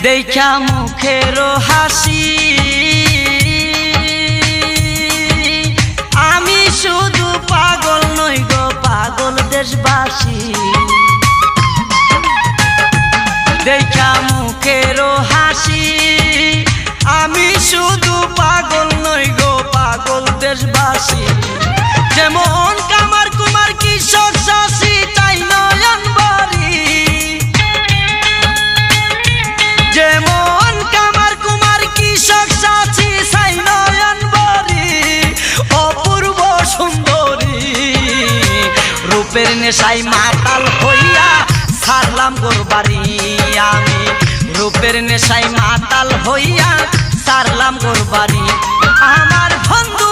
দেখা মুখেরও হাসি আমি শুধু পাগল নই গো পাগল দেশবাসী দেখা মুখেরও হাসি আমি শুধু পাগল নই গো পাগল দেশবাসী যেমন কামার কুমার কৃষক চাষি তাই নয়ন বাড়ি যেমন কামার কুমার কৃষক চাষি তাই নয়ন বাড়ি অপূর্ব সুন্দরী রূপের নেশায় মাতাল হইয়া ছাড়লাম গোর বাড়ি আমি রূপের নেশায় মাতাল হইয়া ছাড়লাম গোর বাড়ি আমার বন্ধু